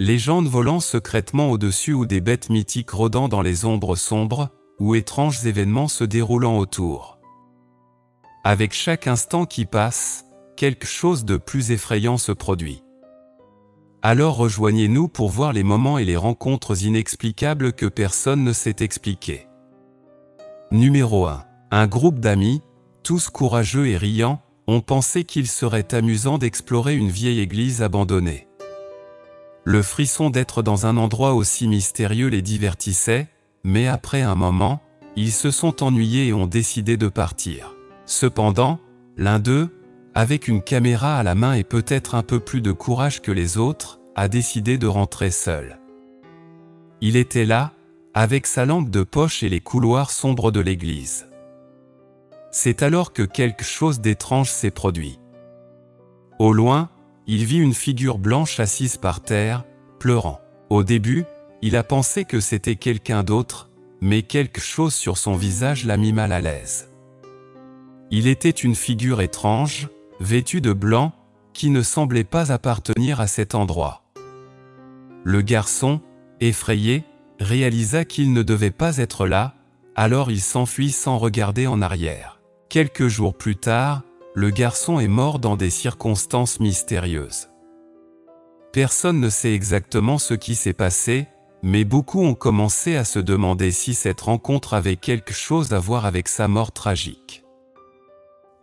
Légendes volant secrètement au-dessus ou des bêtes mythiques rôdant dans les ombres sombres, ou étranges événements se déroulant autour. Avec chaque instant qui passe, quelque chose de plus effrayant se produit. Alors rejoignez-nous pour voir les moments et les rencontres inexplicables que personne ne sait expliquer. Numéro 1. Un groupe d'amis, tous courageux et riants, ont pensé qu'il serait amusant d'explorer une vieille église abandonnée. Le frisson d'être dans un endroit aussi mystérieux les divertissait, mais après un moment, ils se sont ennuyés et ont décidé de partir. Cependant, l'un d'eux, avec une caméra à la main et peut-être un peu plus de courage que les autres, a décidé de rentrer seul. Il était là, avec sa lampe de poche et les couloirs sombres de l'église. C'est alors que quelque chose d'étrange s'est produit. Au loin, il vit une figure blanche assise par terre, pleurant. Au début, il a pensé que c'était quelqu'un d'autre, mais quelque chose sur son visage l'a mis mal à l'aise. Il était une figure étrange, vêtue de blanc, qui ne semblait pas appartenir à cet endroit. Le garçon, effrayé, réalisa qu'il ne devait pas être là, alors il s'enfuit sans regarder en arrière. Quelques jours plus tard, le garçon est mort dans des circonstances mystérieuses. Personne ne sait exactement ce qui s'est passé, mais beaucoup ont commencé à se demander si cette rencontre avait quelque chose à voir avec sa mort tragique.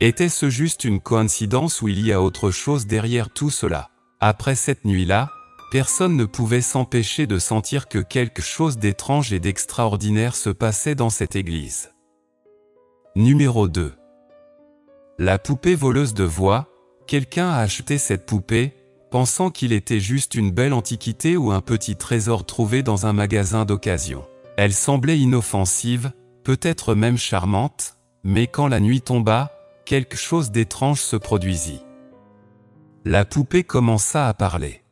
Était-ce juste une coïncidence ou il y a autre chose derrière tout cela? Après cette nuit-là, personne ne pouvait s'empêcher de sentir que quelque chose d'étrange et d'extraordinaire se passait dans cette église. Numéro 2. La poupée voleuse de voix. Quelqu'un a acheté cette poupée, pensant qu'il était juste une belle antiquité ou un petit trésor trouvé dans un magasin d'occasion. Elle semblait inoffensive, peut-être même charmante, mais quand la nuit tomba, quelque chose d'étrange se produisit. La poupée commença à parler.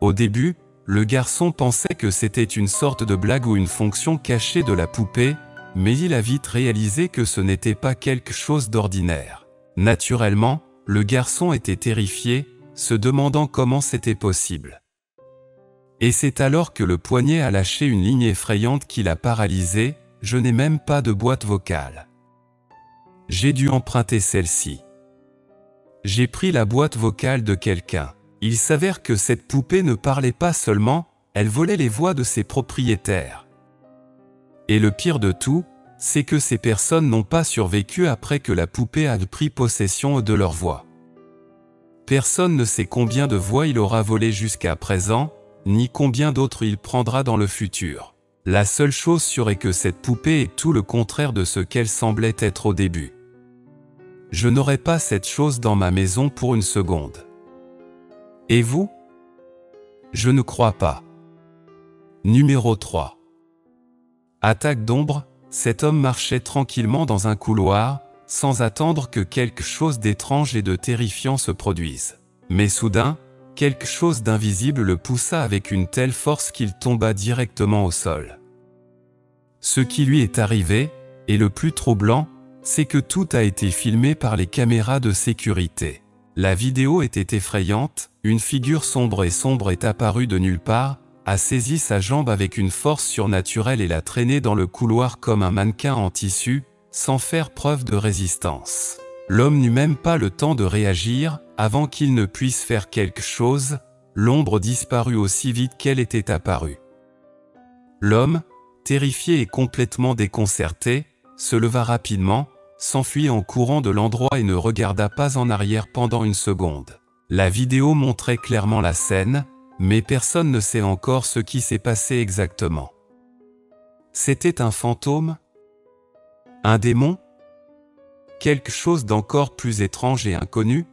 Au début, le garçon pensait que c'était une sorte de blague ou une fonction cachée de la poupée, mais il a vite réalisé que ce n'était pas quelque chose d'ordinaire. Naturellement, le garçon était terrifié, se demandant comment c'était possible. Et c'est alors que le poignet a lâché une ligne effrayante qui l'a paralysé. « Je n'ai même pas de boîte vocale. J'ai dû emprunter celle-ci. J'ai pris la boîte vocale de quelqu'un. » Il s'avère que cette poupée ne parlait pas seulement, elle volait les voix de ses propriétaires. Et le pire de tout, c'est que ces personnes n'ont pas survécu après que la poupée a pris possession de leur voix. Personne ne sait combien de voix il aura volé jusqu'à présent, ni combien d'autres il prendra dans le futur. La seule chose sûre est que cette poupée est tout le contraire de ce qu'elle semblait être au début. Je n'aurais pas cette chose dans ma maison pour une seconde. Et vous? Je ne crois pas. Numéro 3. Attaque d'ombre. Cet homme marchait tranquillement dans un couloir, sans attendre que quelque chose d'étrange et de terrifiant se produise. Mais soudain, quelque chose d'invisible le poussa avec une telle force qu'il tomba directement au sol. Ce qui lui est arrivé, et le plus troublant, c'est que tout a été filmé par les caméras de sécurité. La vidéo était effrayante, une figure sombre est apparue de nulle part, a saisi sa jambe avec une force surnaturelle et l'a traîné dans le couloir comme un mannequin en tissu, sans faire preuve de résistance. L'homme n'eut même pas le temps de réagir, avant qu'il ne puisse faire quelque chose, l'ombre disparut aussi vite qu'elle était apparue. L'homme, terrifié et complètement déconcerté, se leva rapidement, s'enfuit en courant de l'endroit et ne regarda pas en arrière pendant une seconde. La vidéo montrait clairement la scène, mais personne ne sait encore ce qui s'est passé exactement. C'était un fantôme? Un démon? Quelque chose d'encore plus étrange et inconnu?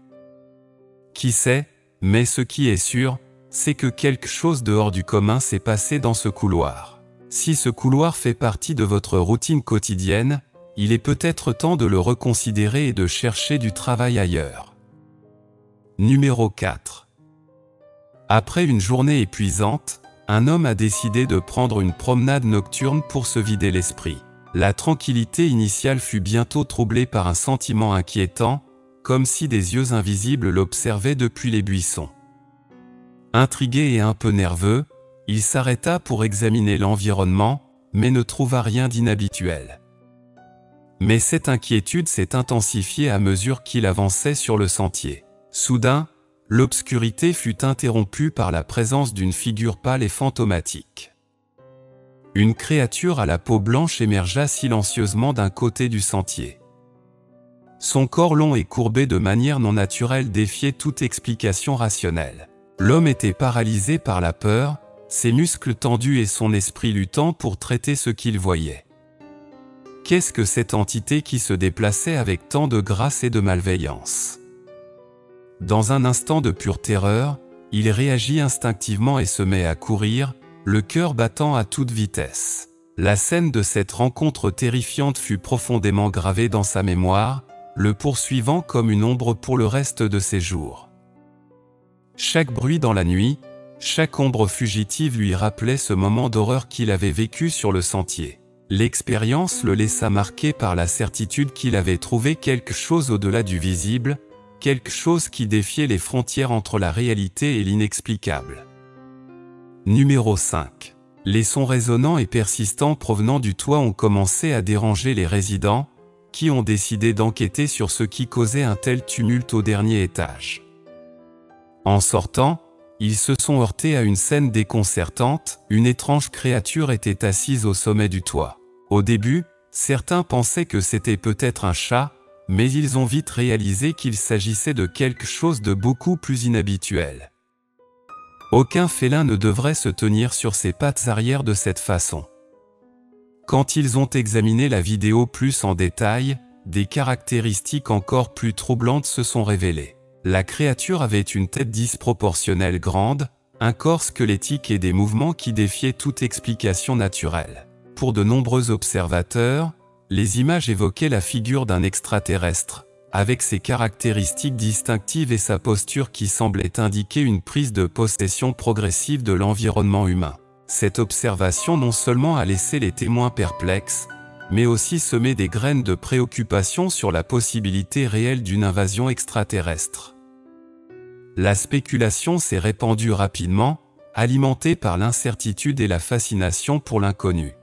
Qui sait, mais ce qui est sûr, c'est que quelque chose de hors du commun s'est passé dans ce couloir. Si ce couloir fait partie de votre routine quotidienne, il est peut-être temps de le reconsidérer et de chercher du travail ailleurs. Numéro 4. Après une journée épuisante, un homme a décidé de prendre une promenade nocturne pour se vider l'esprit. La tranquillité initiale fut bientôt troublée par un sentiment inquiétant, comme si des yeux invisibles l'observaient depuis les buissons. Intrigué et un peu nerveux, il s'arrêta pour examiner l'environnement, mais ne trouva rien d'inhabituel. Mais cette inquiétude s'est intensifiée à mesure qu'il avançait sur le sentier. Soudain, l'obscurité fut interrompue par la présence d'une figure pâle et fantomatique. Une créature à la peau blanche émergea silencieusement d'un côté du sentier. Son corps long et courbé de manière non naturelle défiait toute explication rationnelle. L'homme était paralysé par la peur, ses muscles tendus et son esprit luttant pour traiter ce qu'il voyait. Qu'est-ce que cette entité qui se déplaçait avec tant de grâce et de malveillance? Dans un instant de pure terreur, il réagit instinctivement et se met à courir, le cœur battant à toute vitesse. La scène de cette rencontre terrifiante fut profondément gravée dans sa mémoire, le poursuivant comme une ombre pour le reste de ses jours. Chaque bruit dans la nuit, chaque ombre fugitive lui rappelait ce moment d'horreur qu'il avait vécu sur le sentier. L'expérience le laissa marqué par la certitude qu'il avait trouvé quelque chose au-delà du visible, quelque chose qui défiait les frontières entre la réalité et l'inexplicable. Numéro 5. Les sons résonnants et persistants provenant du toit ont commencé à déranger les résidents, qui ont décidé d'enquêter sur ce qui causait un tel tumulte au dernier étage. En sortant, ils se sont heurtés à une scène déconcertante, une étrange créature était assise au sommet du toit. Au début, certains pensaient que c'était peut-être un chat, mais ils ont vite réalisé qu'il s'agissait de quelque chose de beaucoup plus inhabituel. Aucun félin ne devrait se tenir sur ses pattes arrière de cette façon. Quand ils ont examiné la vidéo plus en détail, des caractéristiques encore plus troublantes se sont révélées. La créature avait une tête disproportionnelle grande, un corps squelettique et des mouvements qui défiaient toute explication naturelle. Pour de nombreux observateurs, les images évoquaient la figure d'un extraterrestre, avec ses caractéristiques distinctives et sa posture qui semblait indiquer une prise de possession progressive de l'environnement humain. Cette observation non seulement a laissé les témoins perplexes, mais aussi semé des graines de préoccupation sur la possibilité réelle d'une invasion extraterrestre. La spéculation s'est répandue rapidement, alimentée par l'incertitude et la fascination pour l'inconnu.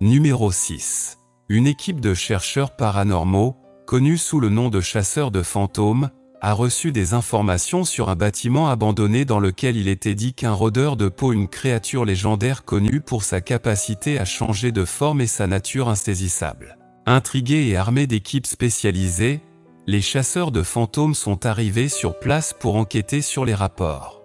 Numéro 6. Une équipe de chercheurs paranormaux, connue sous le nom de chasseurs de fantômes, a reçu des informations sur un bâtiment abandonné dans lequel il était dit qu'un rôdeur de peau, une créature légendaire connue pour sa capacité à changer de forme et sa nature insaisissable. Intrigués et armés d'équipes spécialisées, les chasseurs de fantômes sont arrivés sur place pour enquêter sur les rapports.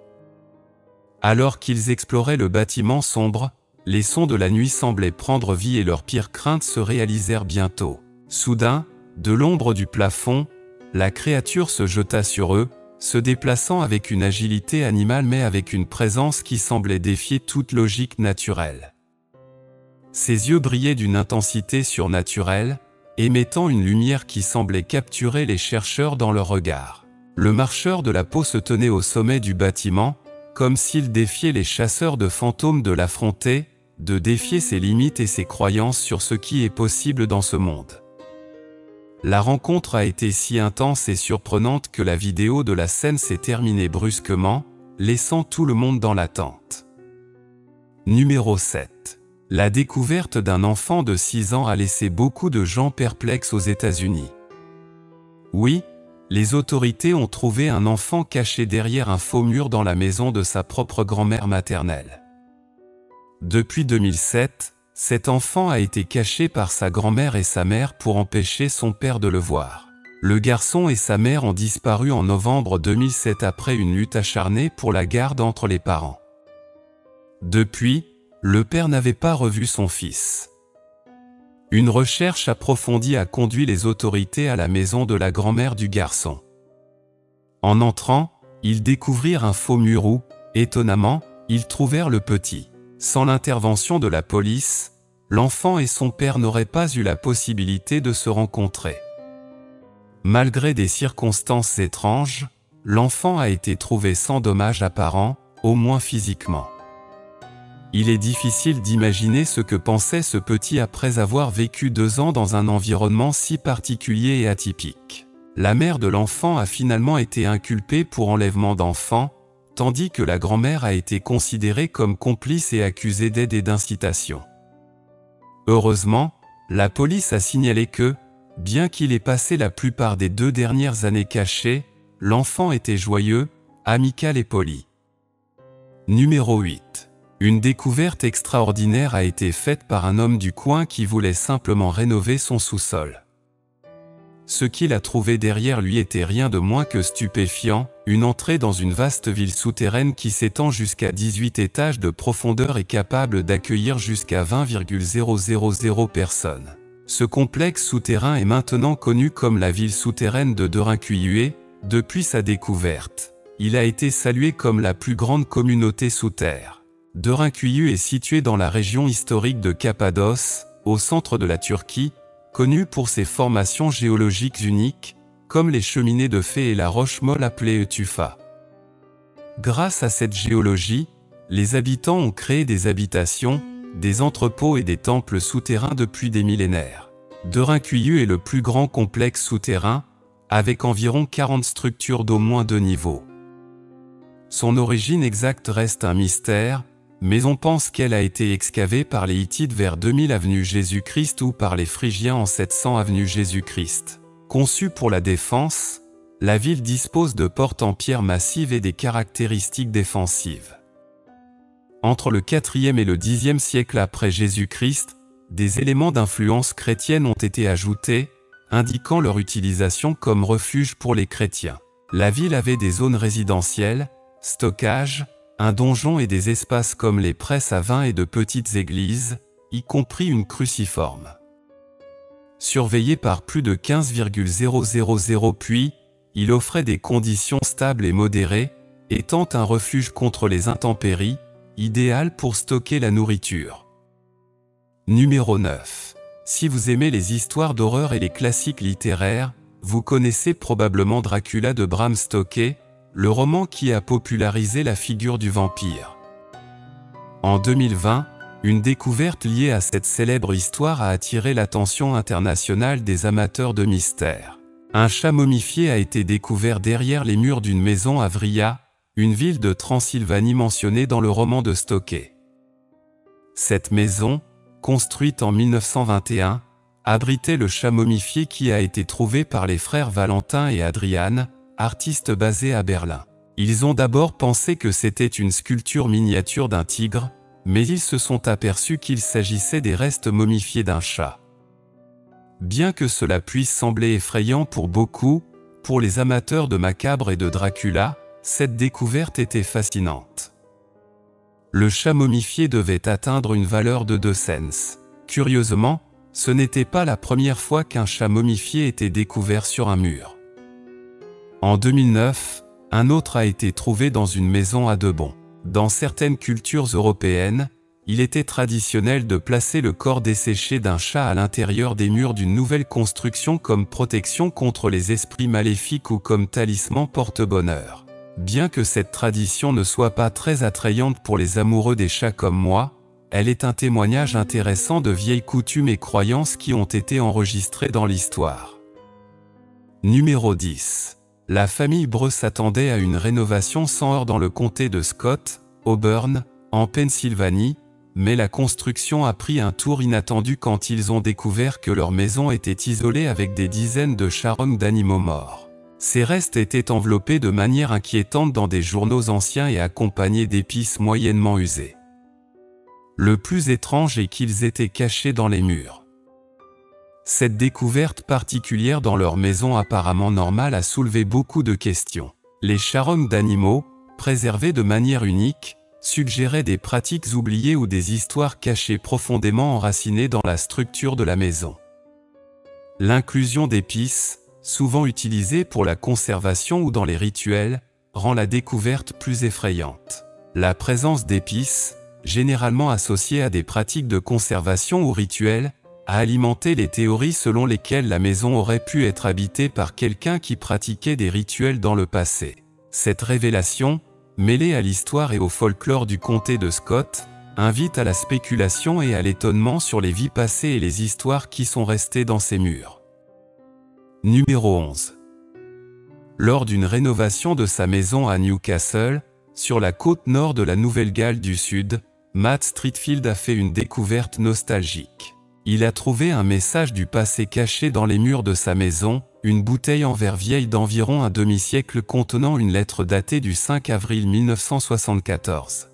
Alors qu'ils exploraient le bâtiment sombre, les sons de la nuit semblaient prendre vie et leurs pires craintes se réalisèrent bientôt. Soudain, de l'ombre du plafond, la créature se jeta sur eux, se déplaçant avec une agilité animale mais avec une présence qui semblait défier toute logique naturelle. Ses yeux brillaient d'une intensité surnaturelle, émettant une lumière qui semblait capturer les chercheurs dans leur regard. Le marcheur de la peau se tenait au sommet du bâtiment, comme s'il défiait les chasseurs de fantômes de l'affronter, de défier ses limites et ses croyances sur ce qui est possible dans ce monde. La rencontre a été si intense et surprenante que la vidéo de la scène s'est terminée brusquement, laissant tout le monde dans l'attente. Numéro 7. La découverte d'un enfant de 6 ans a laissé beaucoup de gens perplexes aux États-Unis. Oui, les autorités ont trouvé un enfant caché derrière un faux mur dans la maison de sa propre grand-mère maternelle. Depuis 2007, cet enfant a été caché par sa grand-mère et sa mère pour empêcher son père de le voir. Le garçon et sa mère ont disparu en novembre 2007 après une lutte acharnée pour la garde entre les parents. Depuis, le père n'avait pas revu son fils. Une recherche approfondie a conduit les autorités à la maison de la grand-mère du garçon. En entrant, ils découvrirent un faux mur où, étonnamment, ils trouvèrent le petit. Sans l'intervention de la police, l'enfant et son père n'auraient pas eu la possibilité de se rencontrer. Malgré des circonstances étranges, l'enfant a été trouvé sans dommages apparents, au moins physiquement. Il est difficile d'imaginer ce que pensait ce petit après avoir vécu 2 ans dans un environnement si particulier et atypique. La mère de l'enfant a finalement été inculpée pour enlèvement d'enfant, tandis que la grand-mère a été considérée comme complice et accusée d'aide et d'incitation. Heureusement, la police a signalé que, bien qu'il ait passé la plupart des 2 dernières années caché, l'enfant était joyeux, amical et poli. Numéro 8. Une découverte extraordinaire a été faite par un homme du coin qui voulait simplement rénover son sous-sol. Ce qu'il a trouvé derrière lui était rien de moins que stupéfiant, une entrée dans une vaste ville souterraine qui s'étend jusqu'à 18 étages de profondeur et capable d'accueillir jusqu'à 20,000 personnes. Ce complexe souterrain est maintenant connu comme la ville souterraine de Derinkuyu. Depuis sa découverte, il a été salué comme la plus grande communauté sous terre. Derinkuyu est situé dans la région historique de Cappadoce, au centre de la Turquie, connue pour ses formations géologiques uniques, comme les cheminées de fée et la roche molle appelée Tufa. Grâce à cette géologie, les habitants ont créé des habitations, des entrepôts et des temples souterrains depuis des millénaires. Derinkuyu est le plus grand complexe souterrain, avec environ 40 structures d'au moins 2 niveaux. Son origine exacte reste un mystère, mais on pense qu'elle a été excavée par les Hittites vers 2000 avenue Jésus-Christ ou par les Phrygiens en 700 avenue Jésus-Christ. Conçue pour la défense, la ville dispose de portes en pierre massive et des caractéristiques défensives. Entre le 4e et le 10e siècle après Jésus-Christ, des éléments d'influence chrétienne ont été ajoutés, indiquant leur utilisation comme refuge pour les chrétiens. La ville avait des zones résidentielles, stockage, un donjon et des espaces comme les presses à vin et de petites églises, y compris une cruciforme. Surveillé par plus de 15,000 puits, il offrait des conditions stables et modérées, étant un refuge contre les intempéries, idéal pour stocker la nourriture. Numéro 9. Si vous aimez les histoires d'horreur et les classiques littéraires, vous connaissez probablement Dracula de Bram Stoker, le roman qui a popularisé la figure du vampire. En 2020, une découverte liée à cette célèbre histoire a attiré l'attention internationale des amateurs de mystère. Un chat momifié a été découvert derrière les murs d'une maison à Vria, une ville de Transylvanie mentionnée dans le roman de Stoker. Cette maison, construite en 1921, abritait le chat momifié qui a été trouvé par les frères Valentin et Adrian, artistes basés à Berlin. Ils ont d'abord pensé que c'était une sculpture miniature d'un tigre, mais ils se sont aperçus qu'il s'agissait des restes momifiés d'un chat. Bien que cela puisse sembler effrayant pour beaucoup, pour les amateurs de macabre et de Dracula, cette découverte était fascinante. Le chat momifié devait atteindre une valeur de 2 cents. Curieusement, ce n'était pas la première fois qu'un chat momifié était découvert sur un mur. En 2009, un autre a été trouvé dans une maison à Debon. Dans certaines cultures européennes, il était traditionnel de placer le corps desséché d'un chat à l'intérieur des murs d'une nouvelle construction comme protection contre les esprits maléfiques ou comme talisman porte-bonheur. Bien que cette tradition ne soit pas très attrayante pour les amoureux des chats comme moi, elle est un témoignage intéressant de vieilles coutumes et croyances qui ont été enregistrées dans l'histoire. Numéro 10. La famille Breu s'attendait à une rénovation sans heurts dans le comté de Scott, Auburn, en Pennsylvanie, mais la construction a pris un tour inattendu quand ils ont découvert que leur maison était isolée avec des dizaines de charognes d'animaux morts. Ces restes étaient enveloppés de manière inquiétante dans des journaux anciens et accompagnés d'épices moyennement usées. Le plus étrange est qu'ils étaient cachés dans les murs. Cette découverte particulière dans leur maison apparemment normale a soulevé beaucoup de questions. Les charognes d'animaux, préservées de manière unique, suggéraient des pratiques oubliées ou des histoires cachées profondément enracinées dans la structure de la maison. L'inclusion d'épices, souvent utilisées pour la conservation ou dans les rituels, rend la découverte plus effrayante. La présence d'épices, généralement associée à des pratiques de conservation ou rituels, a alimenté les théories selon lesquelles la maison aurait pu être habitée par quelqu'un qui pratiquait des rituels dans le passé. Cette révélation, mêlée à l'histoire et au folklore du comté de Scott, invite à la spéculation et à l'étonnement sur les vies passées et les histoires qui sont restées dans ces murs. Numéro 11. Lors d'une rénovation de sa maison à Newcastle, sur la côte nord de la Nouvelle-Galles du Sud, Matt Streatfeild a fait une découverte nostalgique. Il a trouvé un message du passé caché dans les murs de sa maison, une bouteille en verre vieille d'environ un demi-siècle contenant une lettre datée du 5 avril 1974.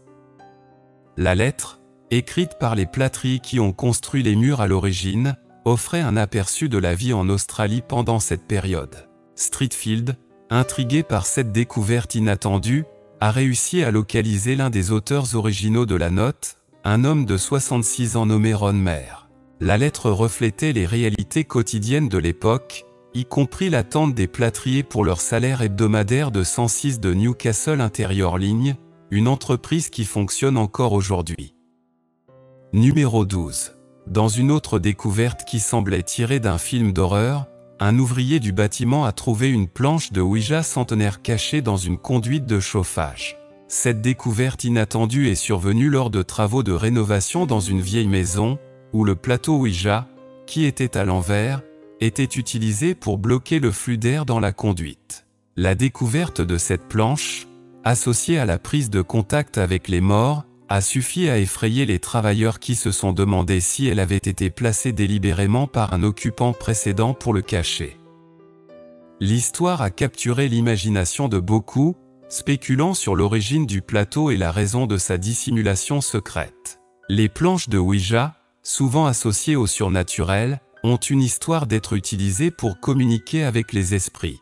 La lettre, écrite par les plâtriers qui ont construit les murs à l'origine, offrait un aperçu de la vie en Australie pendant cette période. Streatfeild, intrigué par cette découverte inattendue, a réussi à localiser l'un des auteurs originaux de la note, un homme de 66 ans nommé Ron Mair. La lettre reflétait les réalités quotidiennes de l'époque, y compris l'attente des plâtriers pour leur salaire hebdomadaire de 106 de Newcastle Interior Line, une entreprise qui fonctionne encore aujourd'hui. Numéro 12. Dans une autre découverte qui semblait tirée d'un film d'horreur, un ouvrier du bâtiment a trouvé une planche de Ouija centenaire cachée dans une conduite de chauffage. Cette découverte inattendue est survenue lors de travaux de rénovation dans une vieille maison, où le plateau Ouija, qui était à l'envers, était utilisé pour bloquer le flux d'air dans la conduite. La découverte de cette planche, associée à la prise de contact avec les morts, a suffi à effrayer les travailleurs qui se sont demandé si elle avait été placée délibérément par un occupant précédent pour le cacher. L'histoire a capturé l'imagination de beaucoup, spéculant sur l'origine du plateau et la raison de sa dissimulation secrète. Les planches de Ouija, souvent associées au surnaturel, ont une histoire d'être utilisées pour communiquer avec les esprits.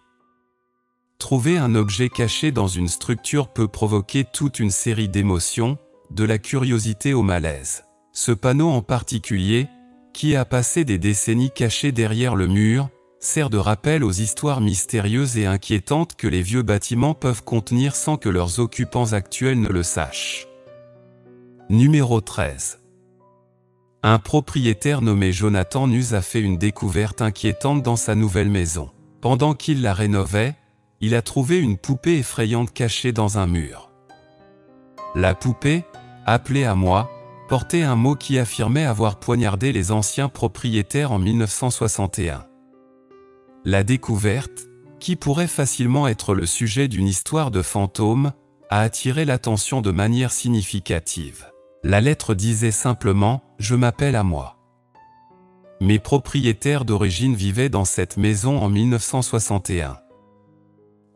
Trouver un objet caché dans une structure peut provoquer toute une série d'émotions, de la curiosité au malaise. Ce panneau en particulier, qui a passé des décennies caché derrière le mur, sert de rappel aux histoires mystérieuses et inquiétantes que les vieux bâtiments peuvent contenir sans que leurs occupants actuels ne le sachent. Numéro 13. Un propriétaire nommé Jonathan Nuss a fait une découverte inquiétante dans sa nouvelle maison. Pendant qu'il la rénovait, il a trouvé une poupée effrayante cachée dans un mur. La poupée, appelée à moi, portait un mot qui affirmait avoir poignardé les anciens propriétaires en 1961. La découverte, qui pourrait facilement être le sujet d'une histoire de fantôme, a attiré l'attention de manière significative. La lettre disait simplement « Je m'appelle à moi ». Mes propriétaires d'origine vivaient dans cette maison en 1961.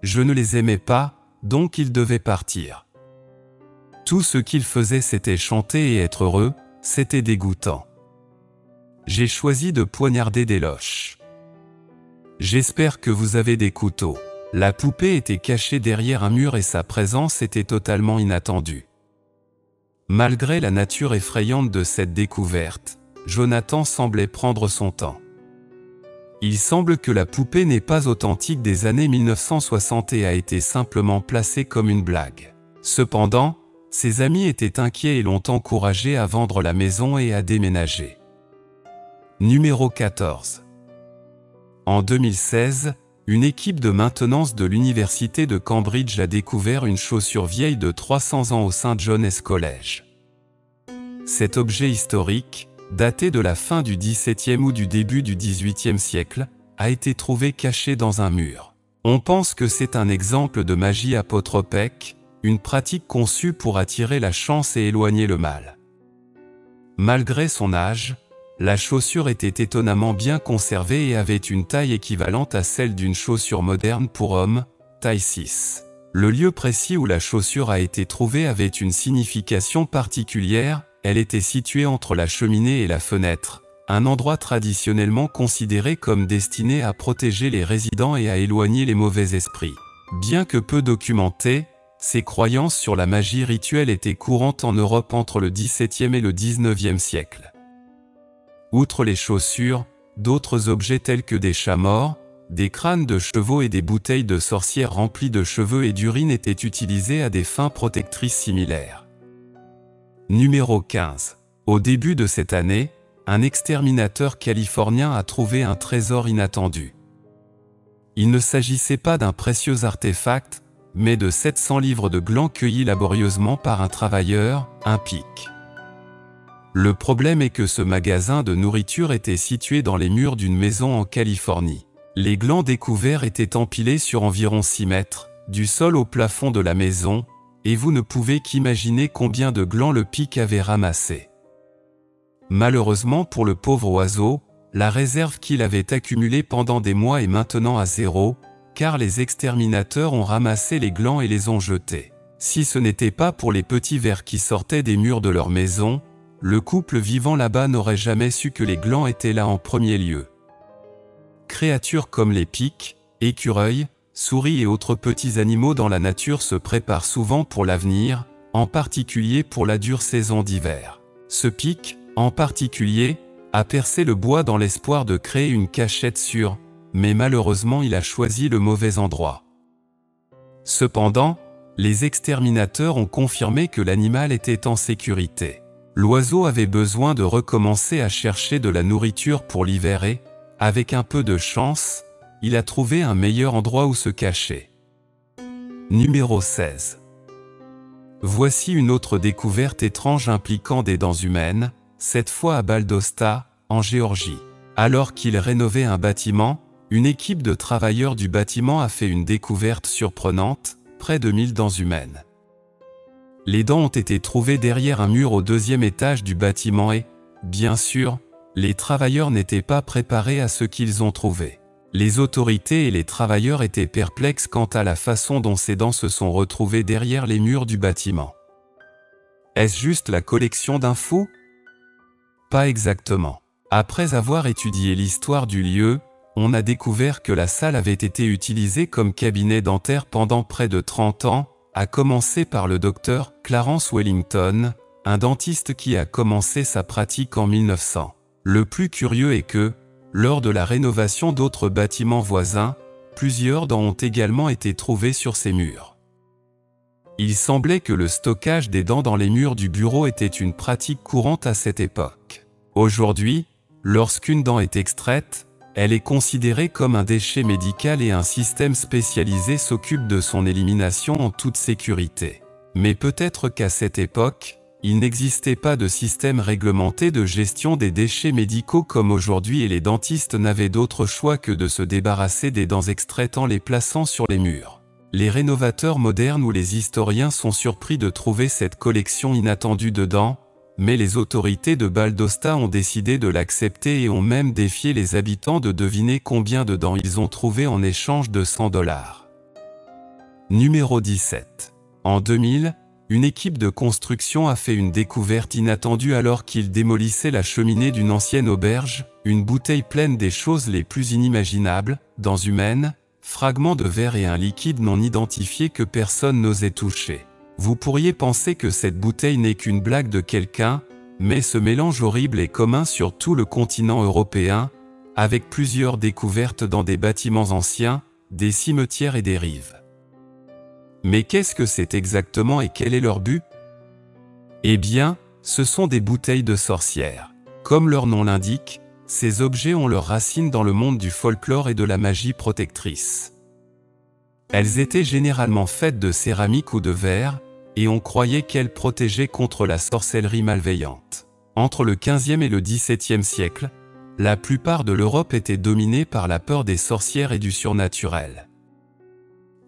Je ne les aimais pas, donc ils devaient partir. Tout ce qu'ils faisaient c'était chanter et être heureux, c'était dégoûtant. J'ai choisi de poignarder des loches. J'espère que vous avez des couteaux. La poupée était cachée derrière un mur et sa présence était totalement inattendue. Malgré la nature effrayante de cette découverte, Jonathan semblait prendre son temps. Il semble que la poupée n'est pas authentique des années 1960 et a été simplement placée comme une blague. Cependant, ses amis étaient inquiets et l'ont encouragé à vendre la maison et à déménager. Numéro 14. En 2016, une équipe de maintenance de l'université de Cambridge a découvert une chaussure vieille de 300 ans au St. John's College. Cet objet historique, daté de la fin du XVIIe ou du début du XVIIIe siècle, a été trouvé caché dans un mur. On pense que c'est un exemple de magie apotropaique, une pratique conçue pour attirer la chance et éloigner le mal. Malgré son âge, la chaussure était étonnamment bien conservée et avait une taille équivalente à celle d'une chaussure moderne pour homme, taille 6. Le lieu précis où la chaussure a été trouvée avait une signification particulière, elle était située entre la cheminée et la fenêtre, un endroit traditionnellement considéré comme destiné à protéger les résidents et à éloigner les mauvais esprits. Bien que peu documentées, ces croyances sur la magie rituelle étaient courantes en Europe entre le XVIIe et le XIXe siècle. Outre les chaussures, d'autres objets tels que des chats morts, des crânes de chevaux et des bouteilles de sorcières remplies de cheveux et d'urine étaient utilisés à des fins protectrices similaires. Numéro 15. Au début de cette année, un exterminateur californien a trouvé un trésor inattendu. Il ne s'agissait pas d'un précieux artefact, mais de 700 livres de glands cueillis laborieusement par un travailleur, un pic. Le problème est que ce magasin de nourriture était situé dans les murs d'une maison en Californie. Les glands découverts étaient empilés sur environ 6 mètres, du sol au plafond de la maison, et vous ne pouvez qu'imaginer combien de glands le pic avait ramassé. Malheureusement pour le pauvre oiseau, la réserve qu'il avait accumulée pendant des mois est maintenant à zéro, car les exterminateurs ont ramassé les glands et les ont jetés. Si ce n'était pas pour les petits vers qui sortaient des murs de leur maison, le couple vivant là-bas n'aurait jamais su que les glands étaient là en premier lieu. Créatures comme les pics, écureuils, souris et autres petits animaux dans la nature se préparent souvent pour l'avenir, en particulier pour la dure saison d'hiver. Ce pic, en particulier, a percé le bois dans l'espoir de créer une cachette sûre, mais malheureusement il a choisi le mauvais endroit. Cependant, les exterminateurs ont confirmé que l'animal était en sécurité. L'oiseau avait besoin de recommencer à chercher de la nourriture pour l'hiver et, avec un peu de chance, il a trouvé un meilleur endroit où se cacher. Numéro 16. Voici une autre découverte étrange impliquant des dents humaines, cette fois à Baldosta, en Géorgie. Alors qu'il rénovait un bâtiment, une équipe de travailleurs du bâtiment a fait une découverte surprenante, près de 1000 dents humaines. Les dents ont été trouvées derrière un mur au 2e étage du bâtiment et, bien sûr, les travailleurs n'étaient pas préparés à ce qu'ils ont trouvé. Les autorités et les travailleurs étaient perplexes quant à la façon dont ces dents se sont retrouvées derrière les murs du bâtiment. Est-ce juste la collection d'un fou? Pas exactement. Après avoir étudié l'histoire du lieu, on a découvert que la salle avait été utilisée comme cabinet dentaire pendant près de 30 ans, à commencer par le docteur Clarence Wellington, un dentiste qui a commencé sa pratique en 1900. Le plus curieux est que, lors de la rénovation d'autres bâtiments voisins, plusieurs dents ont également été trouvées sur ces murs. Il semblait que le stockage des dents dans les murs du bureau était une pratique courante à cette époque. Aujourd'hui, lorsqu'une dent est extraite, elle est considérée comme un déchet médical et un système spécialisé s'occupe de son élimination en toute sécurité. Mais peut-être qu'à cette époque, il n'existait pas de système réglementé de gestion des déchets médicaux comme aujourd'hui et les dentistes n'avaient d'autre choix que de se débarrasser des dents extraites en les plaçant sur les murs. Les rénovateurs modernes ou les historiens sont surpris de trouver cette collection inattendue de dents, mais les autorités de Baldosta ont décidé de l'accepter et ont même défié les habitants de deviner combien de dents ils ont trouvé en échange de $100. Numéro 17. En 2000, une équipe de construction a fait une découverte inattendue alors qu'ils démolissaient la cheminée d'une ancienne auberge, une bouteille pleine des choses les plus inimaginables, dents humaines, fragments de verre et un liquide non identifié que personne n'osait toucher. Vous pourriez penser que cette bouteille n'est qu'une blague de quelqu'un, mais ce mélange horrible est commun sur tout le continent européen, avec plusieurs découvertes dans des bâtiments anciens, des cimetières et des rives. Mais qu'est-ce que c'est exactement et quel est leur but? Eh bien, ce sont des bouteilles de sorcières. Comme leur nom l'indique, ces objets ont leurs racines dans le monde du folklore et de la magie protectrice. Elles étaient généralement faites de céramique ou de verre, et on croyait qu'elles protégeaient contre la sorcellerie malveillante. Entre le XVe et le XVIIe siècle, la plupart de l'Europe était dominée par la peur des sorcières et du surnaturel.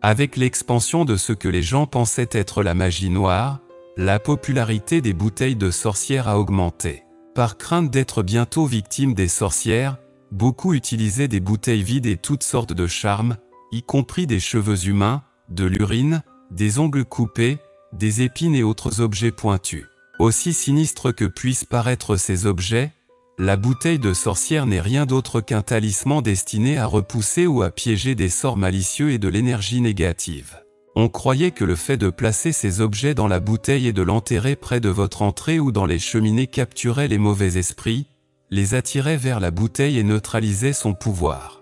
Avec l'expansion de ce que les gens pensaient être la magie noire, la popularité des bouteilles de sorcières a augmenté. Par crainte d'être bientôt victimes des sorcières, beaucoup utilisaient des bouteilles vides et toutes sortes de charmes, y compris des cheveux humains, de l'urine, des ongles coupés, des épines et autres objets pointus. Aussi sinistres que puissent paraître ces objets, la bouteille de sorcière n'est rien d'autre qu'un talisman destiné à repousser ou à piéger des sorts malicieux et de l'énergie négative. On croyait que le fait de placer ces objets dans la bouteille et de l'enterrer près de votre entrée ou dans les cheminées capturait les mauvais esprits, les attirait vers la bouteille et neutralisait son pouvoir.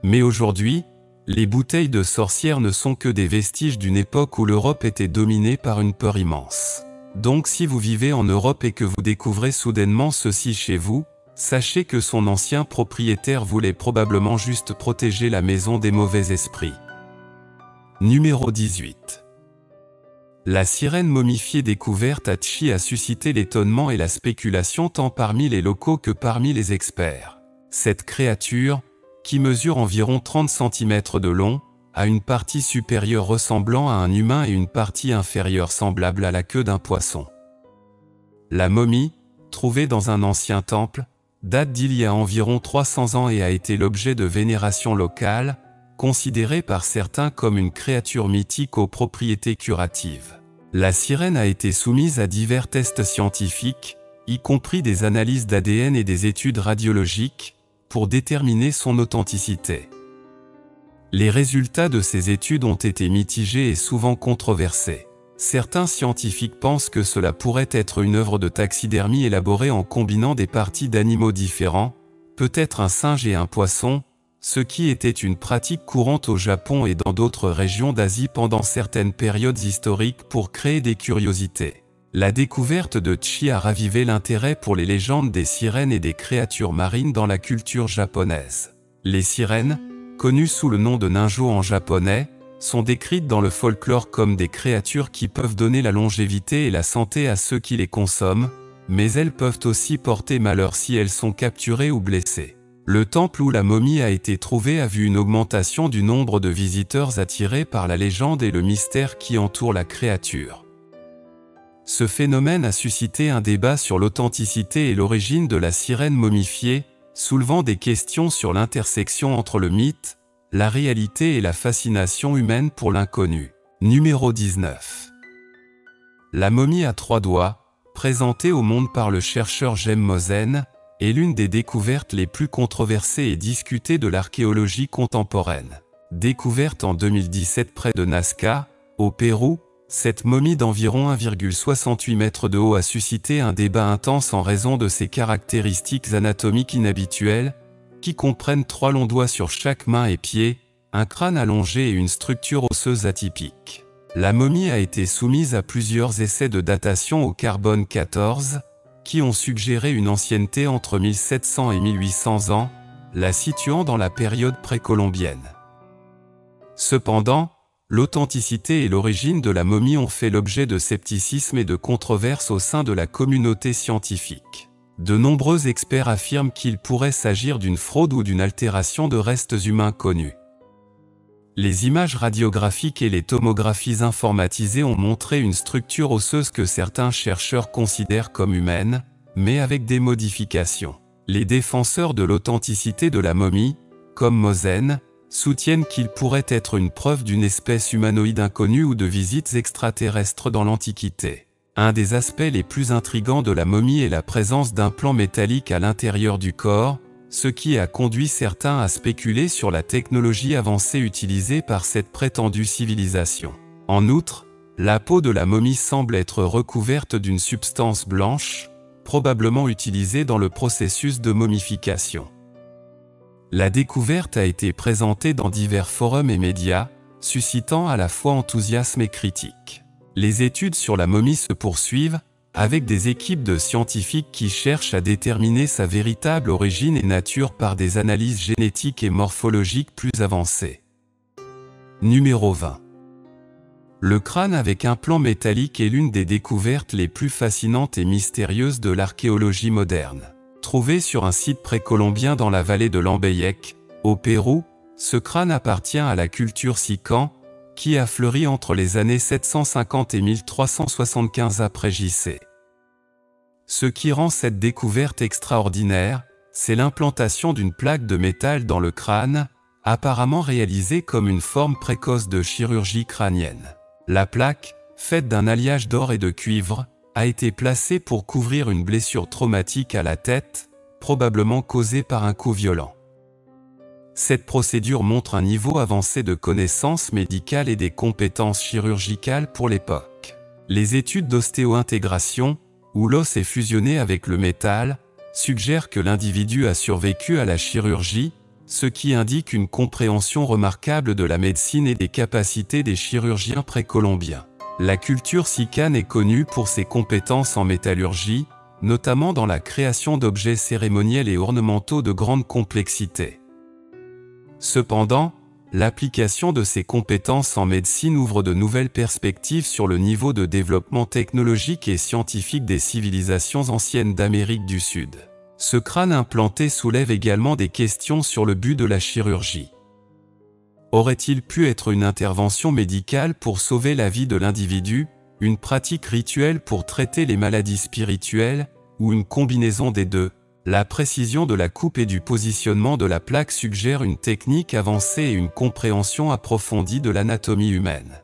Mais aujourd'hui, les bouteilles de sorcières ne sont que des vestiges d'une époque où l'Europe était dominée par une peur immense. Donc si vous vivez en Europe et que vous découvrez soudainement ceci chez vous, sachez que son ancien propriétaire voulait probablement juste protéger la maison des mauvais esprits. Numéro 18. La sirène momifiée découverte à Tchi a suscité l'étonnement et la spéculation tant parmi les locaux que parmi les experts. Cette créature, qui mesure environ 30 cm de long, a une partie supérieure ressemblant à un humain et une partie inférieure semblable à la queue d'un poisson. La momie, trouvée dans un ancien temple, date d'il y a environ 300 ans et a été l'objet de vénération locale, considérée par certains comme une créature mythique aux propriétés curatives. La sirène a été soumise à divers tests scientifiques, y compris des analyses d'ADN et des études radiologiques, pour déterminer son authenticité. Les résultats de ces études ont été mitigés et souvent controversés. Certains scientifiques pensent que cela pourrait être une œuvre de taxidermie élaborée en combinant des parties d'animaux différents, peut-être un singe et un poisson, ce qui était une pratique courante au Japon et dans d'autres régions d'Asie pendant certaines périodes historiques pour créer des curiosités. La découverte de Chi a ravivé l'intérêt pour les légendes des sirènes et des créatures marines dans la culture japonaise. Les sirènes, connues sous le nom de ninjo en japonais, sont décrites dans le folklore comme des créatures qui peuvent donner la longévité et la santé à ceux qui les consomment, mais elles peuvent aussi porter malheur si elles sont capturées ou blessées. Le temple où la momie a été trouvée a vu une augmentation du nombre de visiteurs attirés par la légende et le mystère qui entoure la créature. Ce phénomène a suscité un débat sur l'authenticité et l'origine de la sirène momifiée, soulevant des questions sur l'intersection entre le mythe, la réalité et la fascination humaine pour l'inconnu. Numéro 19. La momie à 3 doigts, présentée au monde par le chercheur James Mosen, est l'une des découvertes les plus controversées et discutées de l'archéologie contemporaine. Découverte en 2017 près de Nazca, au Pérou, cette momie d'environ 1,68 m de haut a suscité un débat intense en raison de ses caractéristiques anatomiques inhabituelles, qui comprennent 3 longs doigts sur chaque main et pied, un crâne allongé et une structure osseuse atypique. La momie a été soumise à plusieurs essais de datation au carbone 14, qui ont suggéré une ancienneté entre 1700 et 1800 ans, la situant dans la période précolombienne. Cependant, l'authenticité et l'origine de la momie ont fait l'objet de scepticisme et de controverses au sein de la communauté scientifique. De nombreux experts affirment qu'il pourrait s'agir d'une fraude ou d'une altération de restes humains connus. Les images radiographiques et les tomographies informatisées ont montré une structure osseuse que certains chercheurs considèrent comme humaine, mais avec des modifications. Les défenseurs de l'authenticité de la momie, comme Mosen, soutiennent qu'il pourrait être une preuve d'une espèce humanoïde inconnue ou de visites extraterrestres dans l'Antiquité. Un des aspects les plus intrigants de la momie est la présence d'implants métalliques à l'intérieur du corps, ce qui a conduit certains à spéculer sur la technologie avancée utilisée par cette prétendue civilisation. En outre, la peau de la momie semble être recouverte d'une substance blanche, probablement utilisée dans le processus de momification. La découverte a été présentée dans divers forums et médias, suscitant à la fois enthousiasme et critique. Les études sur la momie se poursuivent, avec des équipes de scientifiques qui cherchent à déterminer sa véritable origine et nature par des analyses génétiques et morphologiques plus avancées. Numéro 20. Le crâne avec implant métallique est l'une des découvertes les plus fascinantes et mystérieuses de l'archéologie moderne. Trouvé sur un site précolombien dans la vallée de l'Ambeyec, au Pérou, ce crâne appartient à la culture Sican, qui a fleuri entre les années 750 et 1375 après JC. Ce qui rend cette découverte extraordinaire, c'est l'implantation d'une plaque de métal dans le crâne, apparemment réalisée comme une forme précoce de chirurgie crânienne. La plaque, faite d'un alliage d'or et de cuivre, a été placée pour couvrir une blessure traumatique à la tête, probablement causée par un coup violent. Cette procédure montre un niveau avancé de connaissances médicales et des compétences chirurgicales pour l'époque. Les études d'ostéo-intégration, où l'os est fusionné avec le métal, suggèrent que l'individu a survécu à la chirurgie, ce qui indique une compréhension remarquable de la médecine et des capacités des chirurgiens précolombiens. La culture sicane est connue pour ses compétences en métallurgie, notamment dans la création d'objets cérémoniels et ornementaux de grande complexité. Cependant, l'application de ces compétences en médecine ouvre de nouvelles perspectives sur le niveau de développement technologique et scientifique des civilisations anciennes d'Amérique du Sud. Ce crâne implanté soulève également des questions sur le but de la chirurgie. Aurait-il pu être une intervention médicale pour sauver la vie de l'individu, une pratique rituelle pour traiter les maladies spirituelles, ou une combinaison des deux? La précision de la coupe et du positionnement de la plaque suggère une technique avancée et une compréhension approfondie de l'anatomie humaine.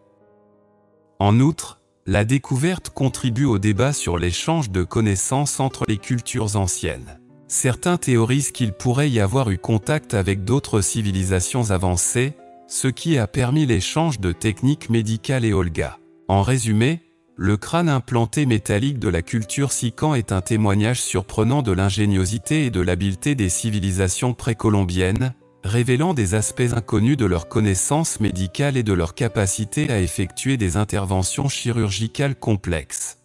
En outre, la découverte contribue au débat sur l'échange de connaissances entre les cultures anciennes. Certains théorisent qu'il pourrait y avoir eu contact avec d'autres civilisations avancées, ce qui a permis l'échange de techniques médicales et Olga. En résumé, le crâne implanté métallique de la culture Sican est un témoignage surprenant de l'ingéniosité et de l'habileté des civilisations précolombiennes, révélant des aspects inconnus de leurs connaissances médicales et de leur capacité à effectuer des interventions chirurgicales complexes.